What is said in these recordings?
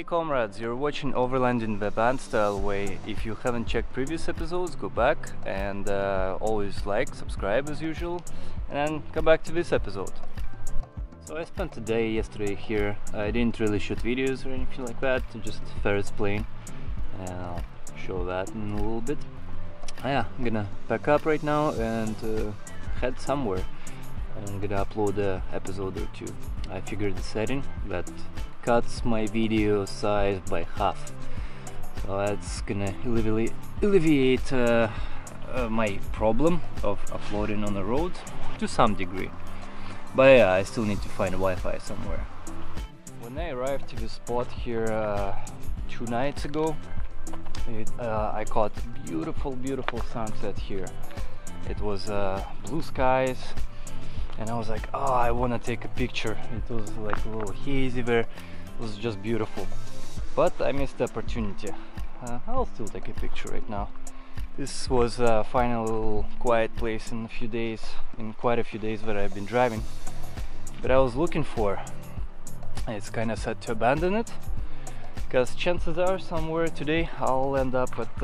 comrades, you're watching Overland in the band style way. If you haven't checked previous episodes, go back and always like, subscribe as usual, and then come back to this episode. So I spent a day yesterday here. I didn't really shoot videos or anything like that, just ferrets playing, and I'll show that in a little bit. Yeah, I'm gonna pack up right now and head somewhere. I'm gonna upload an episode or two. I figured the setting that cuts my video size by half, so that's gonna alleviate my problem of uploading on the road to some degree. But yeah, I still need to find Wi-Fi somewhere. When I arrived to the spot here 2 nights ago, I caught beautiful sunset here. It was blue skies, and I was like, oh, I want to take a picture. It was like a little hazy there. It was just beautiful, but I missed the opportunity. I'll still take a picture right now. This was finally a little quiet place in quite a few days that I've been driving, but I was looking for. It's kind of sad to abandon it, because chances are somewhere today I'll end up at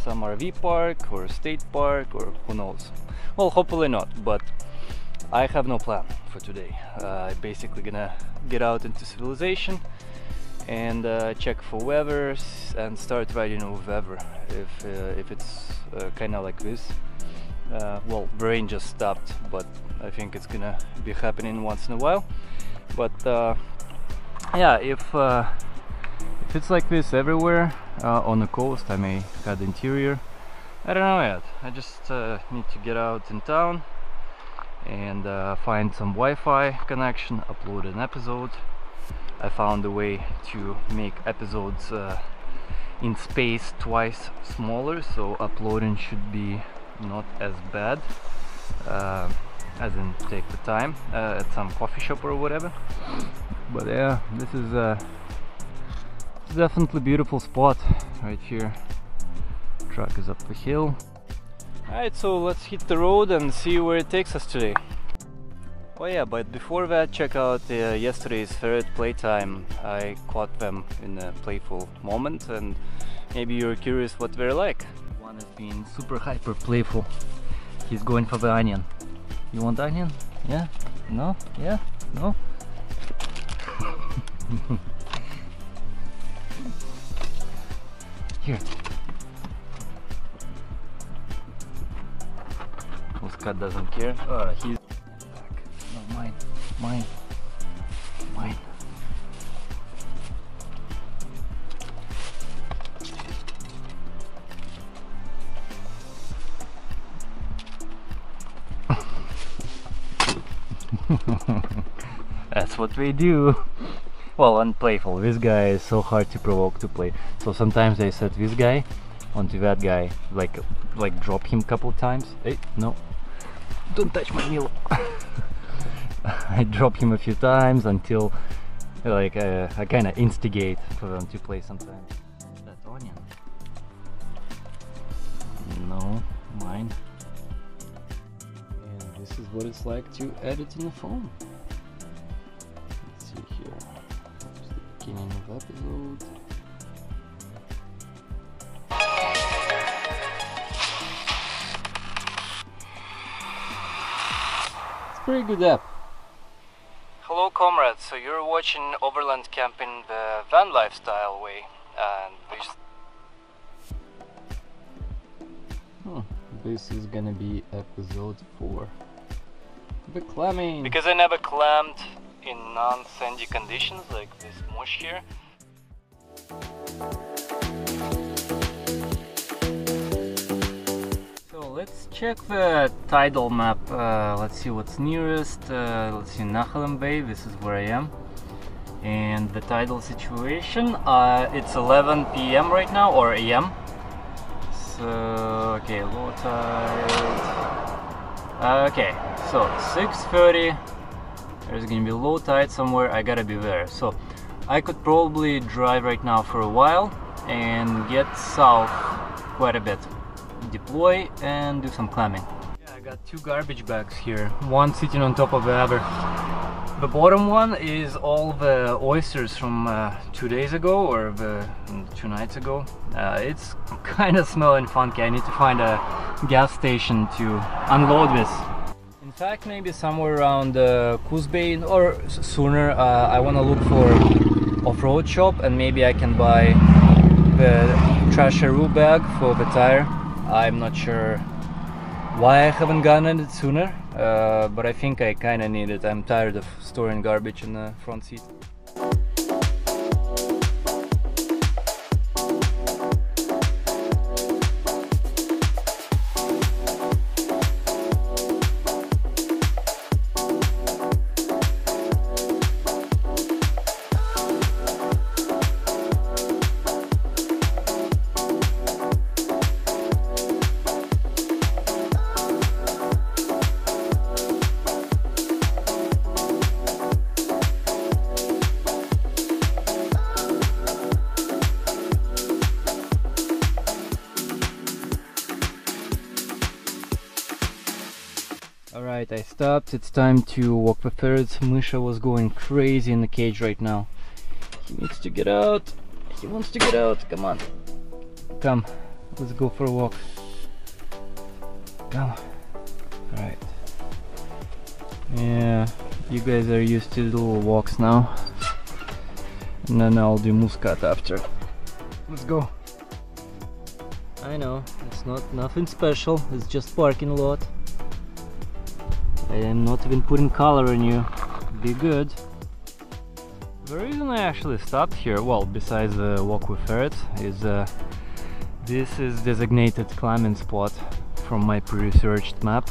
some RV park or state park, or who knows. Well, hopefully not, but I have no plan for today. I'm basically gonna get out into civilization and check for weather and start riding with weather. If it's kind of like this, well, the rain just stopped, but I think it's gonna be happening once in a while. But yeah, if it's like this everywhere on the coast, I may head interior. I don't know yet. I just need to get out in town and find some Wi-Fi connection, upload an episode. I found a way to make episodes in space twice smaller, so uploading should be not as bad, as in take the time at some coffee shop or whatever. But yeah, this is definitely a beautiful spot right here. Truck is up the hill. Alright, so let's hit the road and see where it takes us today. Oh yeah, but before that, check out yesterday's ferret playtime. I caught them in a playful moment, and maybe you're curious what they're like. One is being super hyper playful. He's going for the onion. You want onion? Yeah? No? Yeah? No? Here. Cat doesn't care. He's back. No, mine. That's what we do. Well, and playful. This guy is so hard to provoke to play. So sometimes I set this guy onto that guy, like drop him a couple times. Hey, no. Don't touch my meal. I drop him a few times until I kind of instigate for them to play sometimes. That onion. No, mine. And this is what it's like to edit in the phone. Let's see here. Just the beginning of the episode. Pretty good app. Hello comrades, so you're watching Overland Camping the van lifestyle way, and this is gonna be episode 4. The clamming. Because I never clammed in non-sandy conditions like this mush here. Let's check the tidal map. Let's see what's nearest. Let's see, Nahalem Bay, this is where I am. And the tidal situation, it's 11 p.m. right now, or a.m. So, okay, low tide. Okay, so 6:30. There's gonna be low tide somewhere. I gotta be there. So I could probably drive right now for a while and get south quite a bit. Deploy and do some climbing. Yeah, I got two garbage bags here, one sitting on top of the other. The bottom one is all the oysters from 2 days ago or 2 nights ago. It's kind of smelling funky. I need to find a gas station to unload this. In fact, maybe somewhere around Coos Bay or sooner. I want to look for off-road shop, and maybe I can buy the trasharoo bag for the tire. I'm not sure why I haven't gotten it sooner, but I think I kind of need it. I'm tired of storing garbage in the front seat. Alright, I stopped. It's time to walk the ferrets. Misha was going crazy in the cage right now. He needs to get out. He wants to get out. Come on. Come. Let's go for a walk. Come. Alright. Yeah, you guys are used to the little walks now. And then I'll do muscat after. Let's go. I know, it's nothing special. It's just parking lot. I am not even putting color on you. Be good. The reason I actually stopped here, well, besides the walk with ferrets, is this is designated clamming spot from my pre-researched map,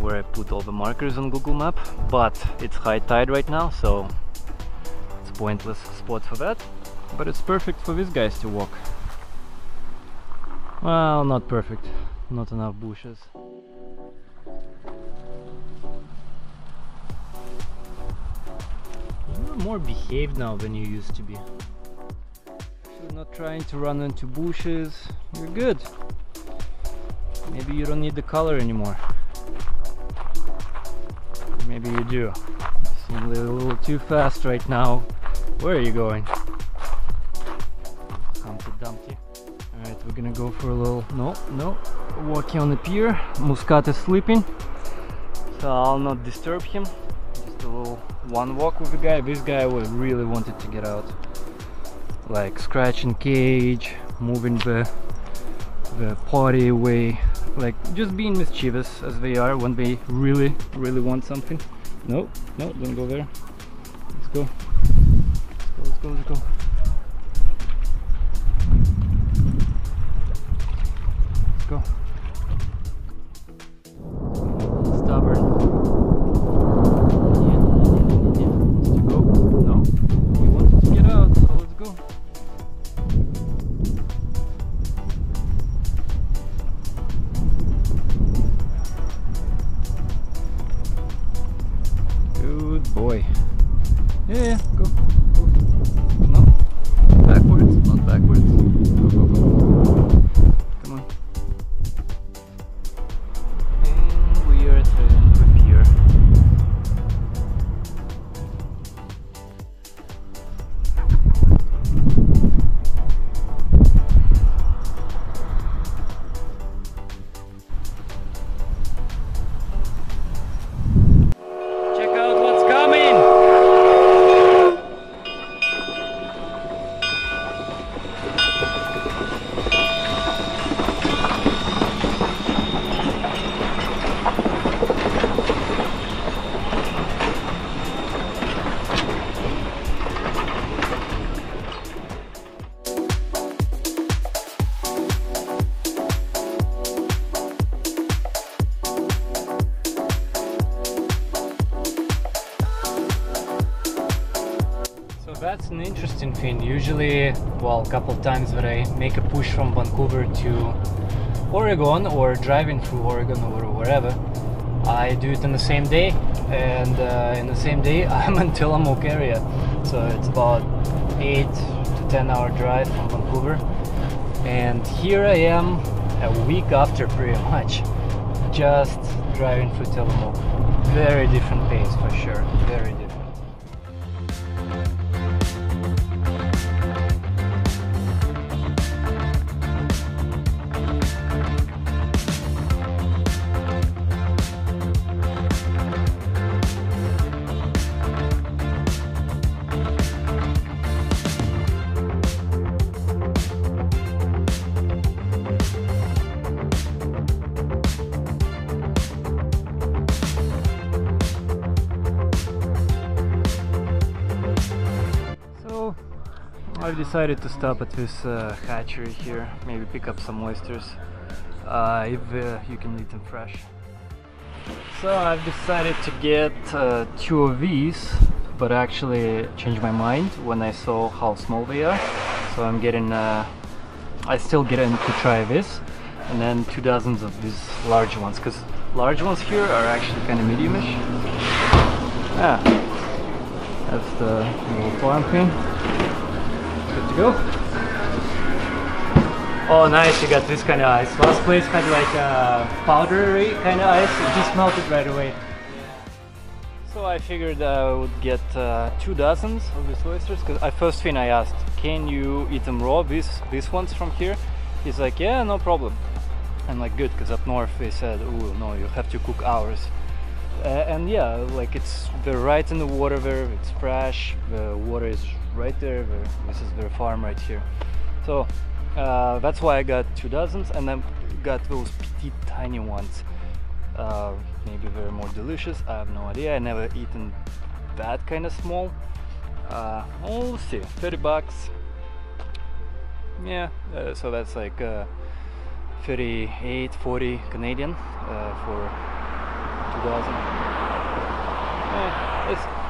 where I put all the markers on Google Map, but it's high tide right now, so it's a pointless spot for that. But it's perfect for these guys to walk. Well, not perfect. Not enough bushes. You're more behaved now than you used to be. Actually not trying to run into bushes. You're good. Maybe you don't need the color anymore. Maybe you do. You seem a little too fast right now. Where are you going? Humpty Dumpty. Alright, we're gonna go for a little... No. Walking on the pier. Muscat is sleeping, so I'll not disturb him. Just a little one walk with the guy. This guy really wanted to get out, like scratching cage, moving the potty away, like just being mischievous as they are when they really want something. No, don't go there. Let's go. Let's go. Let's go. Stubborn. Yeah. Wants to go. No. He wanted to get out, so let's go. Good boy. Yeah, go. No. Backwards, not backwards. Go. Come on. And we are at the end of the pier. Check out what's coming! That's an interesting thing. Usually, well, a couple of times that I make a push from Vancouver to Oregon or driving through Oregon or wherever, I do it in the same day, and in the same day I'm in Tillamook area, so it's about 8 to 10 hour drive from Vancouver, and here I am a week after pretty much. just driving through Tillamook. Very different pace for sure, very different. I've decided to stop at this hatchery here, maybe pick up some oysters, if you can eat them fresh. So I've decided to get 2 of these, but actually changed my mind when I saw how small they are. So I'm getting, I still get in to try this, and then 2 dozens of these large ones, because large ones here are actually kind of mediumish. Yeah, that's the little farm thing. Good to go. Oh nice, you got this kind of ice. Last place had like a powdery kind of ice, it just melted right away. So I figured I would get 2 dozens of these oysters, because first thing I asked, can you eat them raw, these ones from here? He's like, yeah, no problem. I'm like, good, because up north they said, oh no, you have to cook ours. And yeah, like they're right in the water there, it's fresh, the water is right there, this is their farm right here. So that's why I got 2 dozens, and then got those petite tiny ones. Maybe they're more delicious, I have no idea, I never eaten that kind of small. We'll see, 30 bucks. Yeah, so that's like 38, 40 Canadian for 2,000.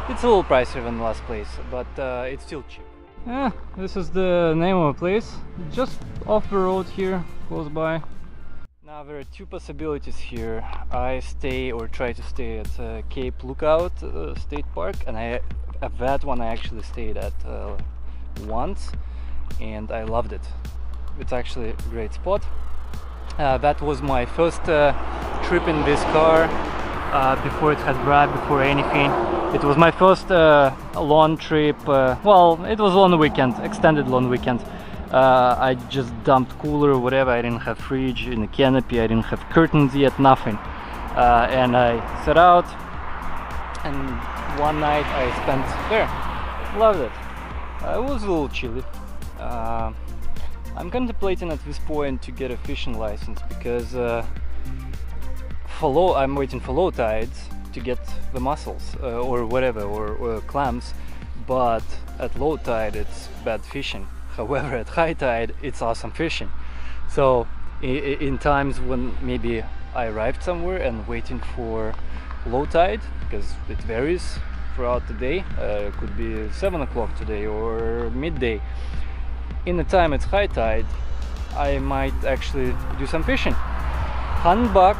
It's a little pricier than the last place, but it's still cheap. Yeah, this is the name of the place, just off the road here, close by. Now there are 2 possibilities here. I stay or try to stay at Cape Lookout State Park, and at that one I actually stayed at once, and I loved it. It's actually a great spot. That was my first trip in this car. Before it had drive, before anything. It was my first long trip, well, it was long weekend, extended long weekend. I just dumped cooler, whatever, I didn't have fridge in the canopy, I didn't have curtains yet, nothing. And I set out, and one night I spent there. Loved it. It was a little chilly. I'm contemplating at this point to get a fishing license, because I'm waiting for low tides to get the mussels or whatever, or clams, but at low tide it's bad fishing. However, at high tide it's awesome fishing. So in times when maybe I arrived somewhere and waiting for low tide, because it varies throughout the day, it could be 7 o'clock today or midday. In the time it's high tide, I might actually do some fishing. $100.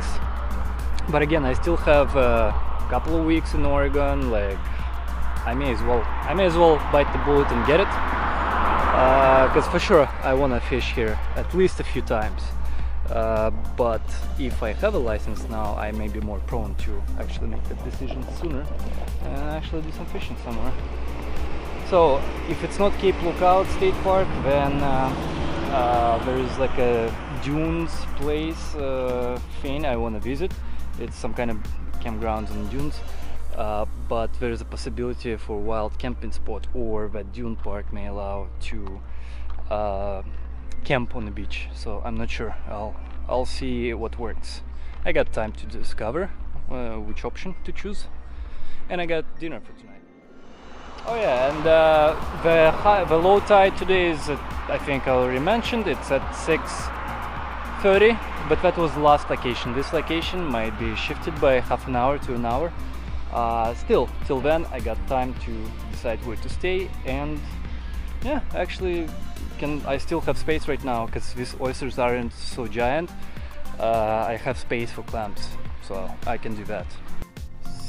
But again, I still have a couple of weeks in Oregon. Like, I may as well bite the bullet and get it, because for sure I want to fish here at least a few times. But if I have a license now, I may be more prone to actually make that decision sooner and actually do some fishing somewhere. So if it's not Cape Lookout State Park, then there is like a dunes place thing I want to visit. It's some kind of campgrounds and dunes, but there is a possibility for wild camping spot, or that dune park may allow to camp on the beach. So I'm not sure. I'll see what works. I got time to discover which option to choose, and I got dinner for tonight. Oh yeah, and the low tide today is I think I already mentioned, it's at 6:30, but that was the last location. This location might be shifted by half an hour to an hour. Still, till then I got time to decide where to stay, and yeah, actually I still have space right now because these oysters aren't so giant. I have space for clams, so I can do that.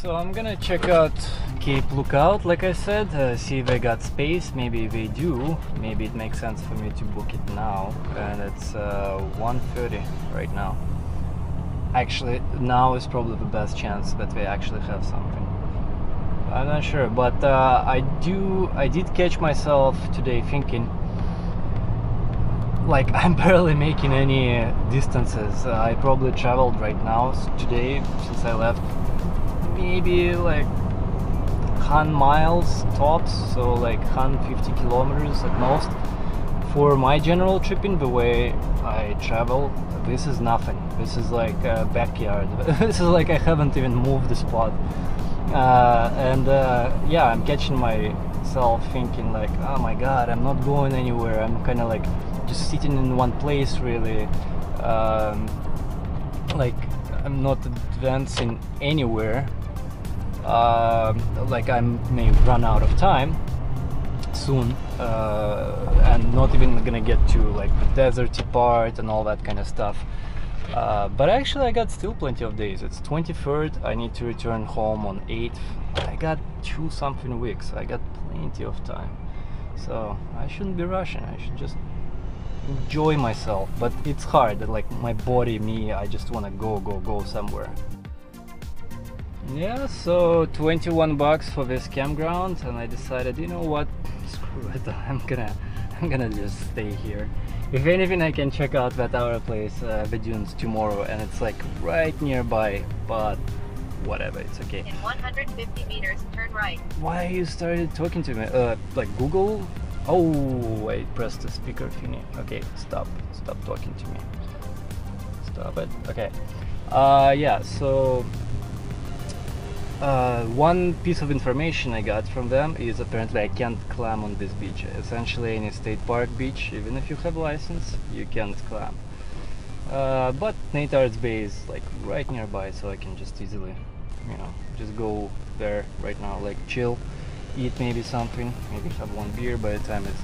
So I'm gonna check out Cape Lookout, like I said, see if they got space. Maybe they do. Maybe it makes sense for me to book it now, and it's 1:30 right now. actually now is probably the best chance that we actually have something. I'm not sure, but I did catch myself today thinking, like, I'm barely making any distances. I probably traveled right now today since I left maybe like 100 miles tops, so like 150 kilometers at most. For my general tripping, the way I travel, this is nothing. This is like a backyard. This is like I haven't even moved the spot. Yeah, I'm catching myself thinking like, oh my god, I'm not going anywhere. I'm kind of like just sitting in one place, really. Like I'm not advancing anywhere. Like I may run out of time soon, and not even gonna get to like the deserty part and all that kind of stuff. But actually I got still plenty of days. It's 23rd, I need to return home on 8th. I got 2 something weeks. I got plenty of time, so I shouldn't be rushing. I should just enjoy myself. But it's hard, like my body, me, I just want to go somewhere. Yeah, so 21 bucks for this campground, and I decided, you know what, screw it, I'm gonna just stay here. If anything, I can check out that other place, the dunes, tomorrow, and it's like right nearby, but whatever, it's okay. In 150 meters, turn right. Why you started talking to me? Like Google? Oh, I pressed the speaker thingy. Okay, stop talking to me. Stop it. Okay. Yeah, so one piece of information I got from them is apparently I can't clam on this beach. Essentially any state park beach, even if you have a license, you can't clam. But Natard's Bay is like right nearby, so I can just easily, you know, just go there right now, like chill, eat maybe something, maybe have one beer. By the time it's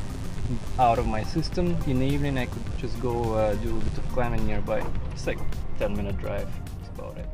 out of my system in the evening, I could just go do a bit of climbing nearby. It's like 10-minute drive, that's about it.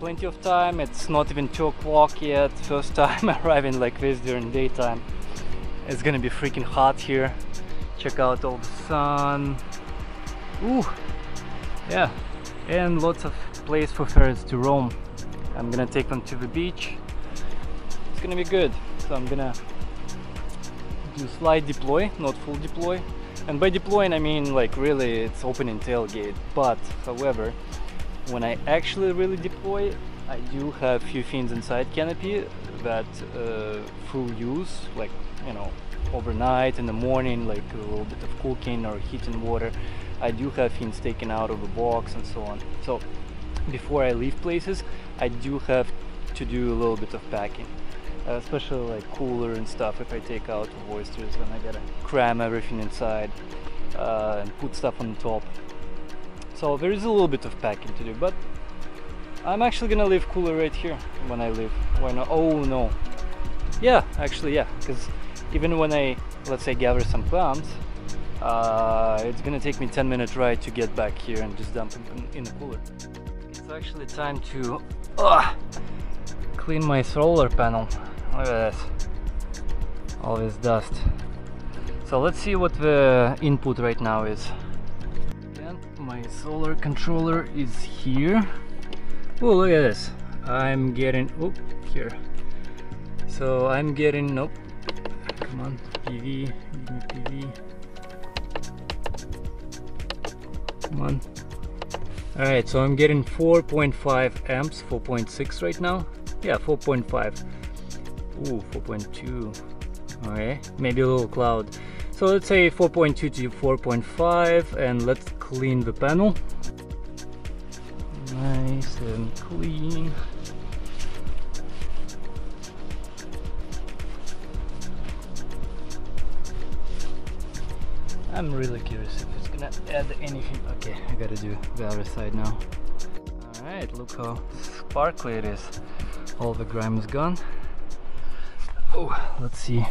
Plenty of time. It's not even 2 o'clock yet. First time arriving like this during daytime. It's gonna be freaking hot here. Check out all the sun. Ooh, yeah, and lots of place for ferrets to roam. I'm gonna take them to the beach. It's gonna be good. So I'm gonna do slight deploy, not full deploy. And by deploying I mean like really it's opening tailgate. But however, when I actually really deploy, I do have few things inside canopy that full use, like, you know, overnight, in the morning, like a little bit of cooking or heating water. I do have things taken out of the box and so on. So before I leave places, I do have to do a little bit of packing, especially like cooler and stuff. If I take out oysters, then I gotta cram everything inside and put stuff on the top. So there is a little bit of packing to do, but I'm actually gonna leave cooler right here when I leave. Why not? Oh no. Yeah, actually, yeah, because even when I, let's say, gather some clams, it's gonna take me 10-minute ride to get back here and just dump them in the cooler. It's actually time to clean my solar panel. Look at this, all this dust. So let's see what the input right now is. My solar controller is here. Oh, look at this. I'm getting, oh, here. So I'm getting, nope. Come on, PV, give me PV. Come on. Alright, so I'm getting 4.5 amps, 4.6 right now. Yeah, 4.5. Ooh, 4.2. Okay, maybe a little cloud. So let's say 4.2 to 4.5, and let's clean the panel. Nice and clean. I'm really curious if it's gonna add anything. Okay, I gotta do the other side now. Alright, look how sparkly it is. All the grime is gone. Oh, let's see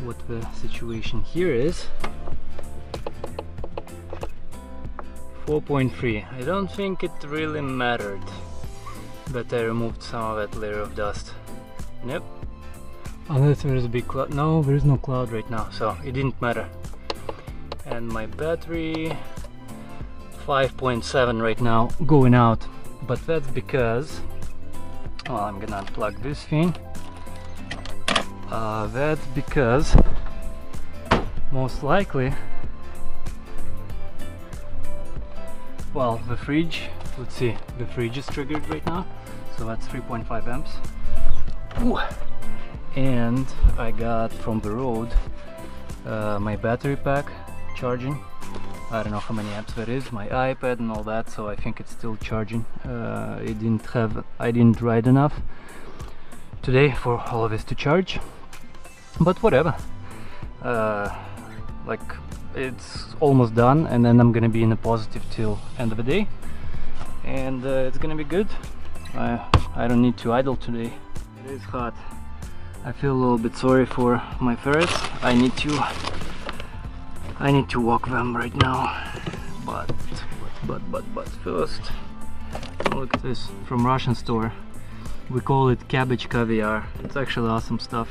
what the situation here is. 4.3. I don't think it really mattered that I removed some of that layer of dust. Nope. Unless there's a big cloud. No, there's no cloud right now, so it didn't matter. And my battery 5.7 right now going out, but that's because, well, I'm gonna unplug this thing. That's because most likely, well, the fridge, let's see, the fridge is triggered right now, so that's 3.5 amps. Ooh. And I got from the road my battery pack charging. I don't know how many amps that is, my iPad and all that, so I think it's still charging. I didn't ride enough today for all of this to charge, but whatever. Like, it's almost done, and then I'm gonna be in a positive till end of the day, and it's gonna be good. I don't need to idle today. It is hot. I feel a little bit sorry for my ferrets. I need to walk them right now, but first, look at this from Russian store. We call it cabbage caviar. It's actually awesome stuff.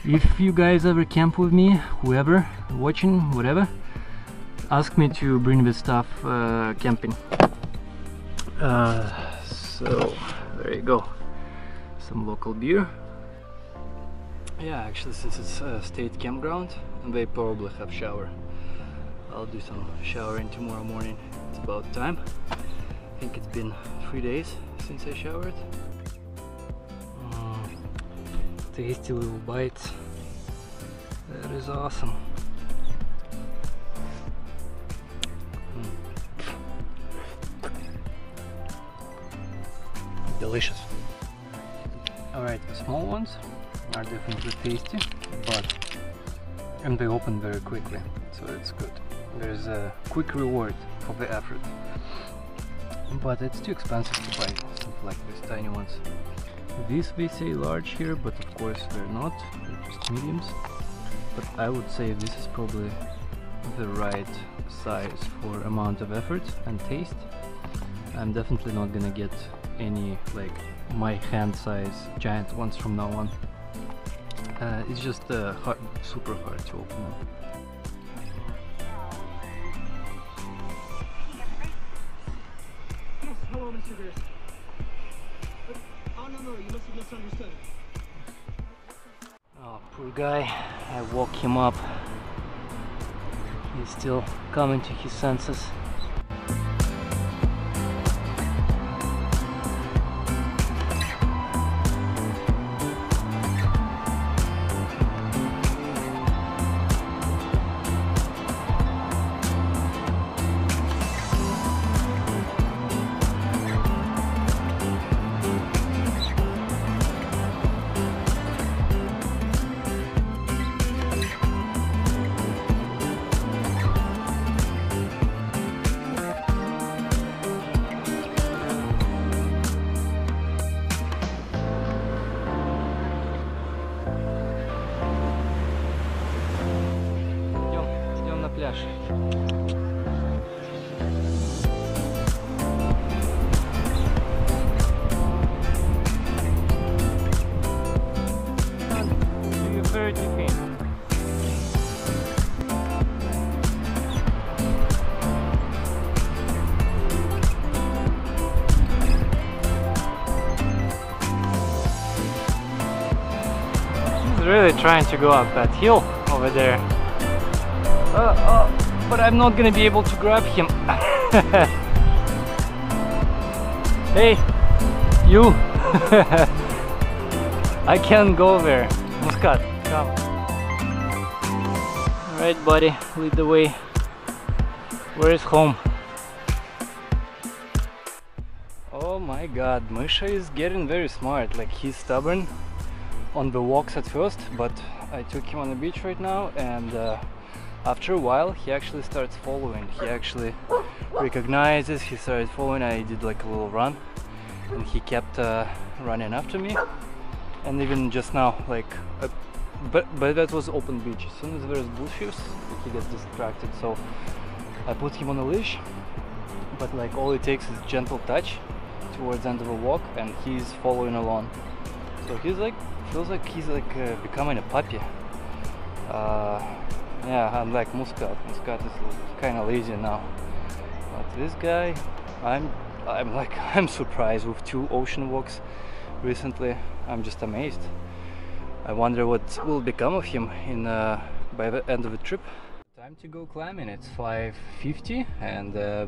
If you guys ever camp with me, whoever watching, whatever, ask me to bring this stuff camping. So there you go, some local beer. Yeah, actually, since it's a state campground, they probably have shower. I'll do some showering tomorrow morning. It's about time. I think it's been 3 days since I showered. Tasty little bites. That is awesome. Delicious. Alright, the small ones are definitely tasty, and they open very quickly, so it's good. There's a quick reward for the effort, but it's too expensive to buy stuff like these tiny ones. These we say large here, but of course they're not, they're just mediums. But I would say this is probably the right size for amount of effort and taste. I'm definitely not gonna get any like my hand size giant ones from now on. It's just super hard to open them. Yes, hello, Mr. Durst. Oh, no, you must have misunderstood. Oh, poor guy. I woke him up. He's still coming to his senses. Пляж. Do your ferret thing. He's really trying to go up that hill over there. But I'm not gonna be able to grab him. Hey, you! I can't go there. Muscat, come. Alright, buddy, lead the way. Where is home? Oh my god, Misha is getting very smart. Like, he's stubborn on the walks at first, but I took him on the beach right now, and after a while he actually starts following. He actually recognizes, he started following. I did like a little run and he kept running after me. And even just now, like but that was open beach. As soon as there's bushes he gets distracted, so I put him on a leash, but like all it takes is gentle touch towards the end of a walk and he's following along. So he's like, feels like he's like becoming a puppy. Yeah, unlike Muscat. Muscat is kind of lazy now, but this guy, I'm surprised with 2 ocean walks recently. I'm just amazed. I wonder what will become of him in by the end of the trip. Time to go climbing. It's 5:50 and the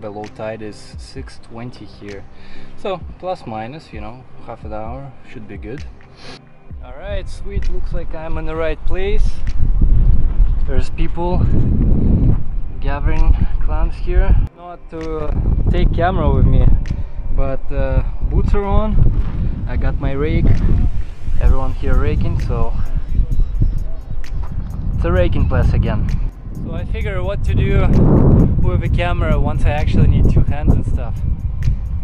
low tide is 6:20 here, so plus minus, you know, half an hour should be good. All right, sweet. Looks like I'm in the right place. There's people gathering clams here. Not to take camera with me, but boots are on. I got my rake. Everyone here raking, so it's a raking place again. So I figure what to do with the camera once I actually need 2 hands and stuff.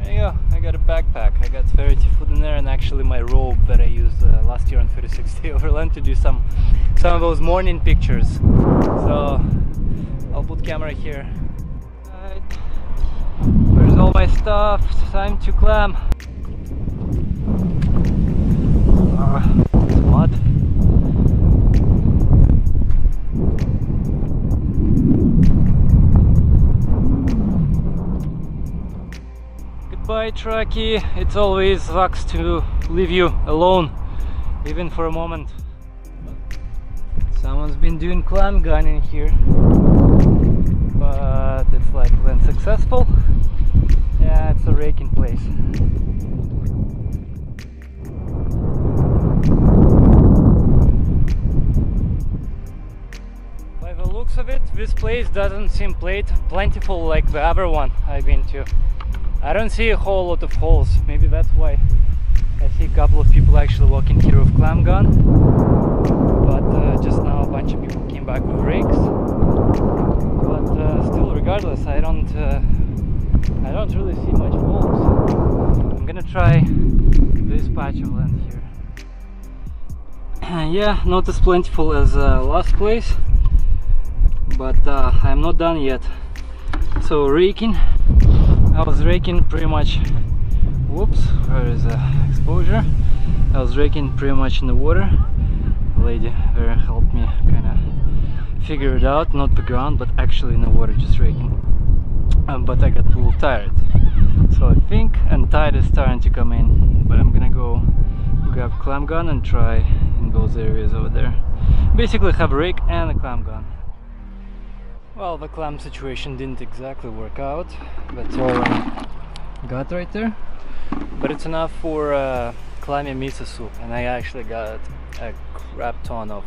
There you go, I got a backpack, I got 30 food in there, and actually my robe that I used last year on 36-day Overland to do some of those morning pictures. So I'll put camera here. Right. Where's all my stuff? Time to clam. It's mud. Goodbye, Trucky. It always sucks to leave you alone, even for a moment. Someone's been doing clam gunning here, but it's like been successful. Yeah, it's a raking place. By the looks of it, this place doesn't seem plentiful like the other one I've been to. I don't see a whole lot of holes. Maybe that's why I see a couple of people actually walking here with clam gun. But just now a bunch of people came back with rakes. But still, regardless, I don't really see much holes. I'm gonna try this patch of land here. Yeah, not as plentiful as last place, but I'm not done yet. So raking. I was raking pretty much, whoops, where is the exposure? I was raking pretty much in the water. The lady there helped me kind of figure it out, not the ground, but actually in the water, just raking. But I got a little tired, so I think, and tide is starting to come in, but I'm gonna go grab clam gun and try in those areas over there. Basically have a rake and a clam gun. Well, the clam situation didn't exactly work out. That's all I got right there. But it's enough for clammy miso soup. And I actually got a crap ton of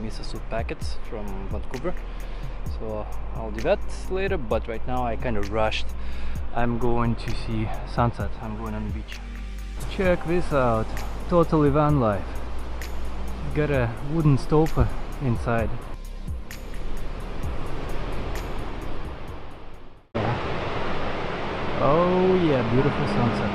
miso soup packets from Vancouver. So I'll do that later, but right now I kind of rushed. I'm going to see sunset. I'm going on the beach. Check this out. Totally van life. Got a wooden stove inside. Oh yeah, beautiful sunset.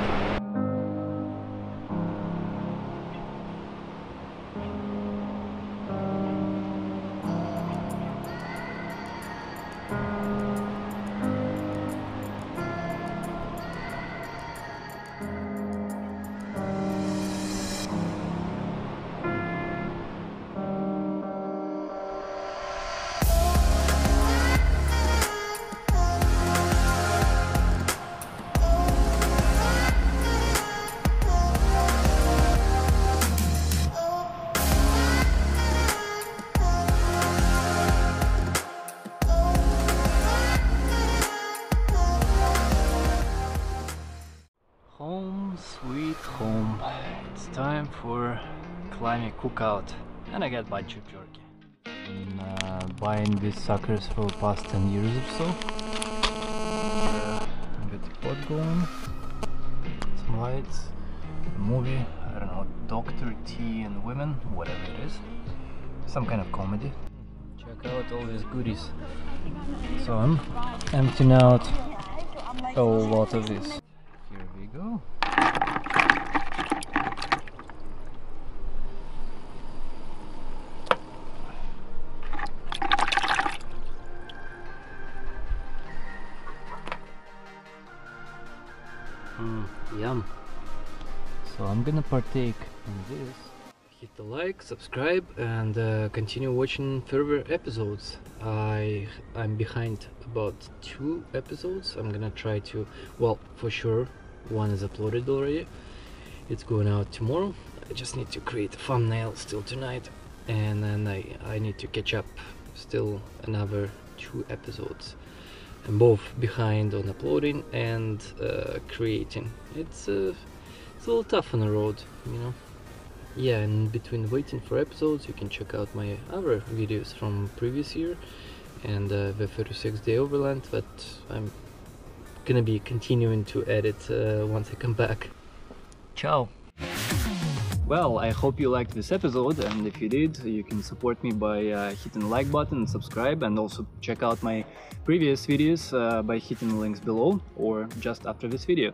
Home sweet home. It's time for climbing cookout, and I got a bunch of jerky. Been buying these suckers for the past 10 years or so. Got the pot going, some lights, a movie, I don't know, Dr. T and Women, whatever it is. Some kind of comedy. Check Check out all these goodies. So I'm emptying out a lot of this. Here we go. Yum. So I'm gonna partake in this. Hit the like, subscribe, and continue watching further episodes. I'm behind about 2 episodes. I'm gonna try to, well, for sure one is uploaded already. It's going out tomorrow. I just need to create a thumbnail still tonight, and then I need to catch up still another 2 episodes. I'm both behind on uploading and creating. It's a little tough on the road, you know. Yeah, and between waiting for episodes, you can check out my other videos from previous year and the 36-day overland that I'm gonna be continuing to edit once I come back. Ciao! Well, I hope you liked this episode, and if you did, you can support me by hitting the like button and subscribe, and also check out my previous videos by hitting the links below or just after this video.